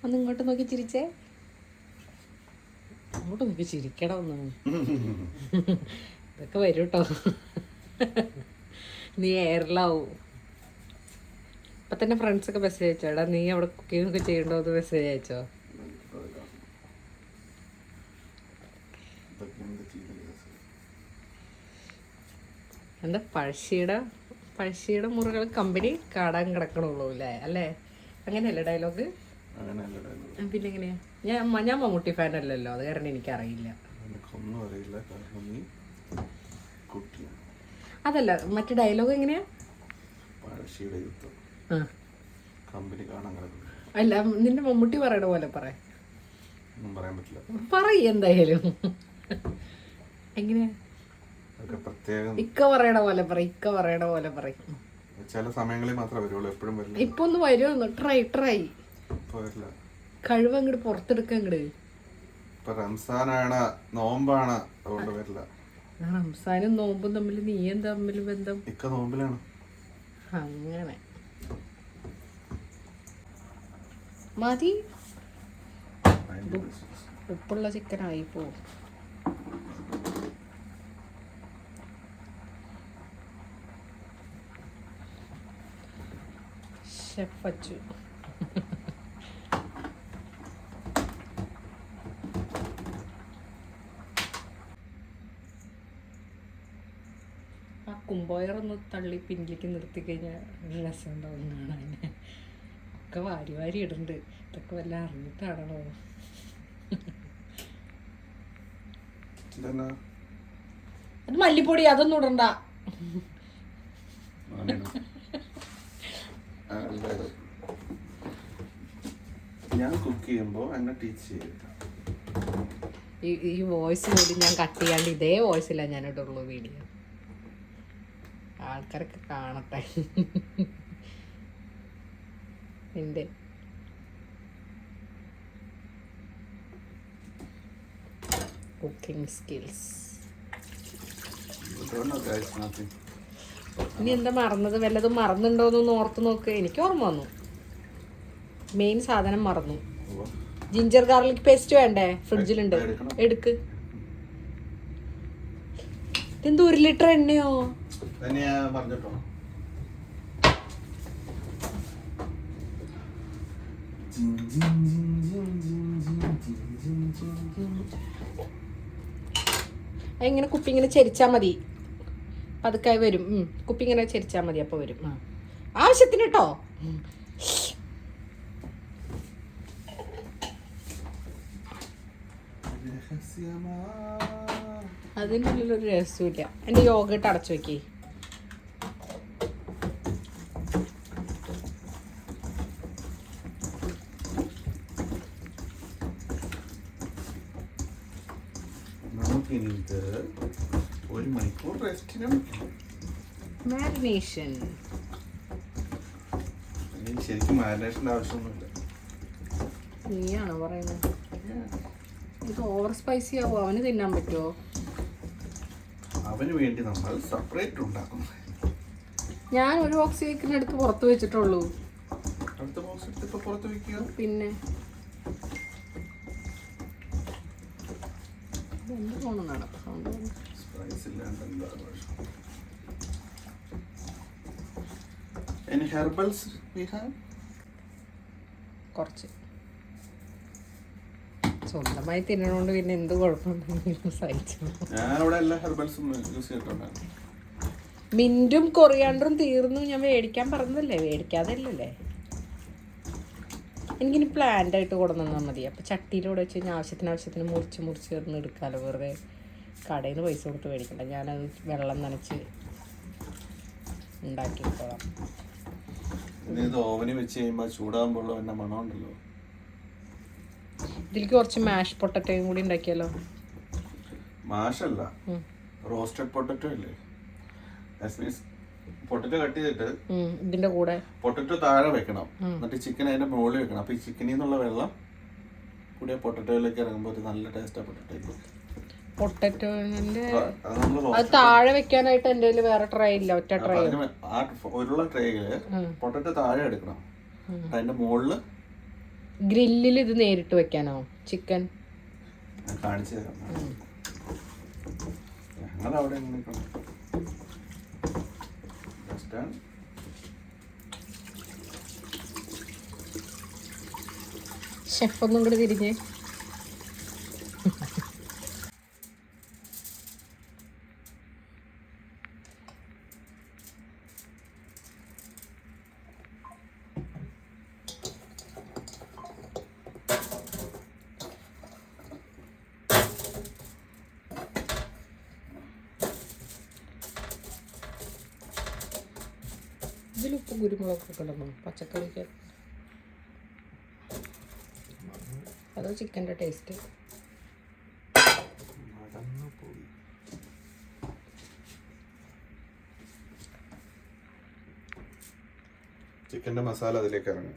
ഒന്ന് ഇങ്ങോട്ട് നോക്കി ചിരിച്ചേ. അങ്ങോട്ട് നോക്കി ചിരിക്കണം ഒന്ന്. ഇതൊക്കെ വരും കേട്ടോ. നീ എയറിലാവും. ഇപ്പം തന്നെ ഫ്രണ്ട്സൊക്കെ മെസ്സേജ് അയച്ചോ, എടാ നീ അവിടെ കുക്കിംഗ് ഒക്കെ ചെയ്യണ്ടോ എന്ന് മെസ്സേജ് അയച്ചോ. എന്താ പഴശ്ശിയുടെ മുറികൾ കമ്പനി കാടാൻ കിടക്കണുള്ളൂ അല്ലേ? അങ്ങനെയല്ലേ ഡയലോഗ്? പിന്നെ എങ്ങനെയാ? ഞാൻ മമ്മൂട്ടി ഫാൻ അല്ലല്ലോ, അത് കാരണം എനിക്കറിയില്ല. അതല്ല, മറ്റു ഡയലോഗ് എങ്ങനെയാ? അല്ല, നിന്റെ മമ്മൂട്ടി പറയണ പോലെ പറയാൻ എന്തായാലും. എങ്ങനെയാ? ഇക്ക പറയണ പോലെ പറയും. ചില സമയങ്ങളിൽ മാത്രമേ വരുള്ളൂ, എപ്പോഴും വരില്ല. ഇപ്പൊ ഒന്ന് വരുമോ? ട്രൈ കഴിവ് അങ്ങോട്ട് പുറത്തെടുക്ക. റംസാനാണ്, നോമ്പാണ്, അതുകൊണ്ട് വരില്ല. റംസാനും നോമ്പും തമ്മിൽ നീ തമ്മിൽ ബന്ധം? ഇക്ക നോമ്പിലാണ്. അങ്ങനെ മതി. ഉപ്പുള്ള ചിക്കനായി പോവും. ഷെഫ് അച്ചു. ആ കുമ്പോയറൊന്ന് തള്ളി പിന്നിലേക്ക് നിർത്തി കഴിഞ്ഞാൽ രസം ഉണ്ടാവും കാണാൻ. ഒക്കെ വാരി ഇടുന്നുണ്ട്. ഇതൊക്കെ വല്ല അറിഞ്ഞിട്ടാണോ? അത് മല്ലിപ്പൊടി, അതൊന്നും ഇടണ്ട. ഞാൻ കുക്ക് ചെയ്യുമ്പോ എന്നെ ടീച്ച് ചെയ്യും. ഈ വോയിസ് കൂടി ഞാൻ കട്ട് ചെയ്യാണ്ട് ഇതേ വോയിസില്ല ഞാൻ ഇട്ടുള്ളൂ വീഡിയോ. ആൾക്കാരൊക്കെ കാണട്ടെ നിന്റെ കുക്കിംഗ് സ്കിൽസ്. ഇനി എന്താ മറന്നത്? വല്ലതും മറന്നുണ്ടോന്നൊന്ന് ഓർത്ത് നോക്ക്. എനിക്ക് ഓർമ്മ വന്നു, മെയിൻ സാധനം മറന്നു. ജിഞ്ചർ ഗാർലിക് പേസ്റ്റ് വേണ്ടേ? ഫ്രിഡ്ജിലുണ്ട്, എടുക്ക്. ഇതെന്ത് 1 ലിറ്റർ എണ്ണയോ? ഇങ്ങനെ കുപ്പി ഇങ്ങനെ ചരിച്ചാ മതി, പതുക്കായി വരും. കുപ്പി ഇങ്ങനെ ചരിച്ചാ മതി, അപ്പൊ വരും. ആവശ്യത്തിന് കേട്ടോ. അതിൻ്റെ ഉള്ളിലൊരു രസമില്ല. എൻ്റെ യോഗട്ട് അടച്ചു വെക്കി. ഒരു മണിക്കൂർ മാരിനേഷൻ. ശരിക്കും മാരിനേഷൻ്റെ ആവശ്യമൊന്നുമില്ല. നീയാണോ പറയുന്നത്? ഇത് ഓവർ സ്പൈസി ആവോ? അവന് തിന്നാൻ പറ്റുമോ? അവന് വേണ്ടി നമ്മൾ സെപ്പറേറ്റ് ഉണ്ടാക്കും. ഞാൻ ഒരു ബോക്സ് കേക്കിനടുത്ത് പുറത്ത് വെച്ചിട്ടുള്ളൂ. അടുത്ത ബോക്സ് എടുത്ത് ഇപ്പൊ പുറത്ത് വെക്കുക. പിന്നെ എന്ത് തോന്നുന്നതാണ് സ്പൈസ് ഇല്ലാണ്ട് എന്താ ആവശ്യം? Any herbals we have? കുറച്ച് സ്വന്തമായി തിന്നണോണ്ട് പിന്നെ എന്ത് കുഴപ്പമുണ്ടെങ്കിലും സഹിച്ചു. ഞാനിവിടെ എല്ലാ ഹെർബൽസും യൂസ് ചെയ്തിട്ടുണ്ടായിരുന്നു. മിന്റും കൊറിയാണ്ടറും തീർന്നു. ഞാൻ മേടിക്കാൻ പറഞ്ഞതല്ലേ, മേടിക്കാതല്ലേ. എനിക്കിനി പ്ലാന്റ് ആയിട്ട് കൊടുന്നാൽ മതി. അപ്പോൾ ചട്ടിയിലൂടെ വെച്ച് കഴിഞ്ഞാൽ ആവശ്യത്തിന് മുറിച്ച് ചേർന്ന് എടുക്കാമല്ലോ. വെറുതെ കടയിൽ നിന്ന് പൈസ കൊടുത്ത് മേടിക്കണ്ട. ഞാനത് വെള്ളം നനച്ച് ഉണ്ടാക്കിക്കോളാം. ഇത് ഓവനിൽ വെച്ച് കഴിയുമ്പോൾ ചൂടാകുമ്പോൾ എന്നെ മണമുണ്ടല്ലോ. ഇതിലേക്ക് കുറച്ച് മാഷ് പൊട്ടറ്റോയും കൂടി ഉണ്ടാക്കിയാലോ? മാഷല്ല, റോസ്റ്റഡ് പൊട്ടറ്റോ ഇല്ലേ? പൊട്ടറ്റോ കട്ട് ചെയ്തിട്ട് ഇതിന്റെ കൂടെ പൊട്ടറ്റോ താഴെ വെക്കണം, എന്നിട്ട് ചിക്കൻ അതിന്റെ മുകളിൽ വെക്കണം. അപ്പൊ ഈ ചിക്കനിൽ നിന്നുള്ള വെള്ളം കൂടി പൊട്ടറ്റോയിലേക്ക് ഇറങ്ങുമ്പോൾ നല്ല ടേസ്റ്റാ പൊട്ടറ്റോ. പൊട്ടറ്റോന്റെ അത് താഴെ വെക്കാനായിട്ട് എന്റെ വേറെ ട്രേ ഇല്ല, ഒറ്റ ട്രേ. ആ ഒരുള്ള ട്രേയില് പൊട്ടറ്റോ താഴെ എടുക്കണം, അതിന്റെ മുകളില് ഗ്രില്ലിൽ ഇത് നേരിട്ട് വെക്കാനോ ചിക്കൻ? ഞാൻ കാണിച്ചു തരാം. ഞങ്ങളവിടെ ഷെഫ് ഒന്നും കൂടെ തിരിഞ്ഞേ. ഇതിലുപ്പ് കുരുമുളകൊക്കെ ഇടണോ പച്ചക്കറിക്ക്? അതോ ചിക്കൻ്റെ ടേസ്റ്റ്? ചിക്കൻ്റെ മസാല അതിലേക്ക് ഇറങ്ങും.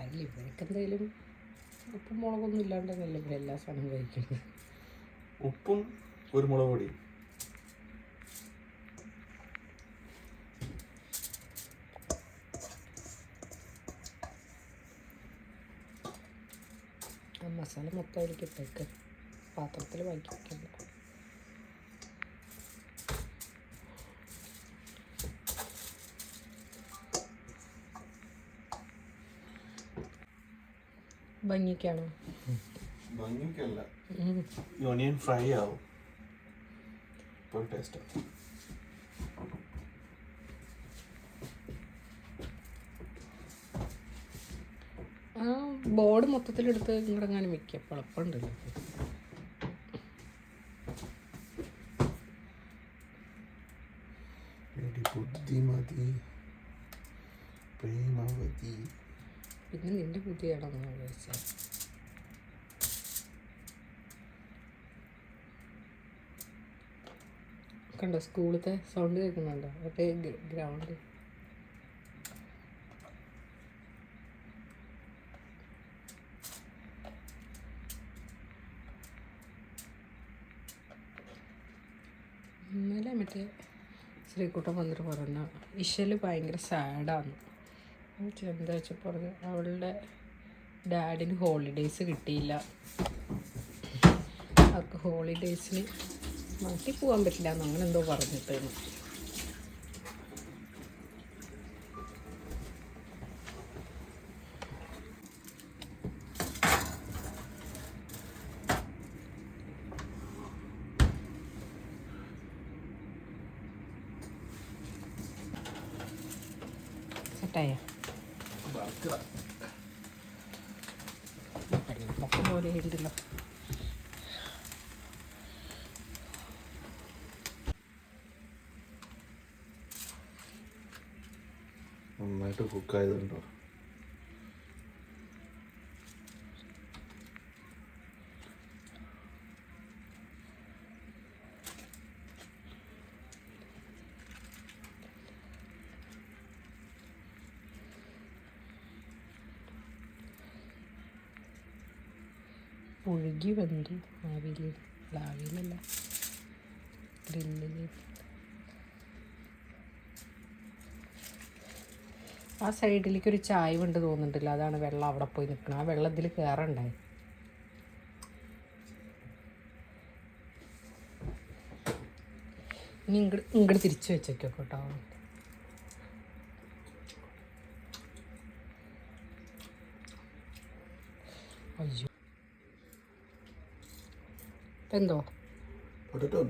അല്ല ഇവർക്ക് എന്തെങ്കിലും ഉപ്പും മുളകൊന്നും ഇല്ലാണ്ടെന്നല്ല ഇവിടെ എല്ലാ സാധനവും കഴിക്കുന്നത്. ഉപ്പും കുരുമുളക് പൊടി. ആ മസാല മൊത്തം അതിലേക്ക് ഇട്ടേക്ക്, പാത്രത്തിൽ വാങ്ങി വയ്ക്കണ്ട. ഭംഗിക്കാണോ? ഭംഗിക്കല്ല, ഓണിയൻ ഫ്രൈ ആവും. ഇപ്പോൾ ടേസ്റ്റ് ആ ബോർഡ് മൊത്തത്തിലെടുത്ത് ഇങ്ങോട്ടെങ്ങാനും വെക്കുക, കുഴപ്പമുണ്ടല്ലോ. ബുദ്ധിമതി പ്രേമവതി. പിന്നെ നിന്റെ ബുദ്ധിയാണെന്ന് വിചാരിച്ചാൽ കണ്ടോ സ്കൂളത്തെ സൗണ്ട് കേൾക്കുന്നുണ്ടോ? മറ്റേ ഗ്രൗണ്ട്. ഇന്നലെ മറ്റേ ശ്രീകുട്ടൻ വന്നിട്ട് പറഞ്ഞ ഇഷല് ഭയങ്കര സാഡാന്ന്. എന്താ വെച്ചാൽ പറഞ്ഞു അവളുടെ ഡാഡിന് ഹോളിഡേയ്സ് കിട്ടിയില്ല, അവർക്ക് ഹോളിഡേയ്സിന് നാട്ടിൽ പോകാൻ പറ്റില്ല എന്ന് അങ്ങനെ എന്തോ പറഞ്ഞിട്ടാണ്. സെറ്റായ പൊക്ക പോലെ ഉണ്ടല്ലോ. നന്നായിട്ട് കുക്കായതുണ്ടോ? ഒഴുകി വെന്തു ആവിയിൽ. ആവിയിലല്ല, ഗ്രില്ലിൽ. ആ സൈഡിലേക്ക് ഒരു ചായ ഉണ്ട് തോന്നുന്നുണ്ടല്ലോ, അതാണ് വെള്ളം അവിടെ പോയി നിൽക്കണം. ആ വെള്ളം ഇതിൽ കയറണ്ടായി. ഇനി ഇങ്ങോട്ട് തിരിച്ചു വെച്ചേക്കോ കേട്ടോ. അയ്യോ എന്തോ പൊട്ടറ്റോ